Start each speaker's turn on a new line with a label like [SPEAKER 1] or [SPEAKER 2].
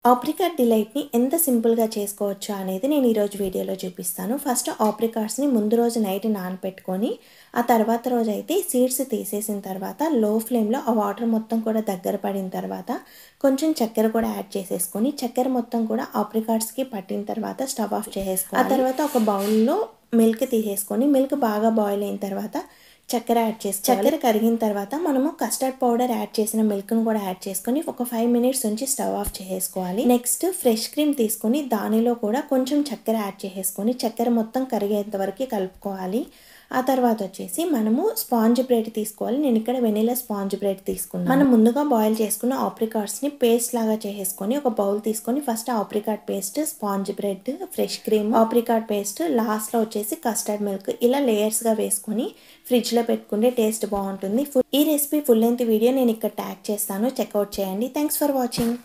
[SPEAKER 1] Apricot డిలైట్‌ని ఎంత సింపుల్‌గా చేసుకోవచ్చో అనేది నేను ఈరోజు వీడియోలో చూపిస్తాను. ఫస్ట్ ఆప్రికాట్స్‌ని ముందు రోజు నైట్ నానపెట్టుకొని, ఆ తర్వాత రోజైతే సీడ్స్ తీసేసిన తర్వాత లో ఫ్లేమ్‌లో ఆ వాటర్ మొత్తం కూడా దగ్గర పడిన తర్వాత కొంచెం చక్కెర కూడా యాడ్ చేసేసుకొని, చక్కెర మొత్తం కూడా ఆప్రికాట్స్‌కి పట్టిన తర్వాత స్టవ్ ఆఫ్ చేసేసుకోవాలి. ఆ తర్వాత ఒక బౌల్‌లో మిల్క్ తీసేసుకొని, మిల్క్ బాగా బాయిల్ అయిన తర్వాత చక్కెర యాడ్ చేసుకోవాలి. చక్కెర కరిగిన తర్వాత మనము కస్టర్డ్ పౌడర్ యాడ్ చేసిన మిల్క్‌ను కూడా యాడ్ చేసుకొని ఒక 5 మినిట్స్ ఉంచి స్టవ్ ఆఫ్ చేసేసుకోవాలి. నెక్స్ట్ ఫ్రెష్ క్రీమ్ తీసుకొని దానిలో కూడా కొంచెం చక్కెర యాడ్ చేసేసుకొని చక్కెర మొత్తం కరిగేంత వరకు కలుపుకోవాలి. ఆ తర్వాత వచ్చేసి మనము స్పాంజ్ బ్రెడ్ తీసుకోవాలి. నేను ఇక్కడ వెనిలా స్పాంజ్ బ్రెడ్ తీసుకున్నాను. మనం ముందుగా బాయిల్ చేసుకున్న ఆప్రికాట్స్‌ని పేస్ట్ లాగా చేసేసుకొని ఒక బౌల్ తీసుకొని first apricot paste, sponge bread, fresh cream, apricot paste, లాస్ట్‌లో వచ్చేసి కస్టర్డ్ మిల్క్ ఇలా లేయర్స్‌గా వేసుకొని ఫ్రిడ్జ్‌లో పెట్టుకుంటే టేస్ట్ బాగుంటుంది. ఈ రెసిపీ ఫుల్ లెంత్ వీడియో నేను ఇక్కడ ట్యాగ్ చేస్తాను, చెక్అవుట్ చేయండి. Thanks for watching.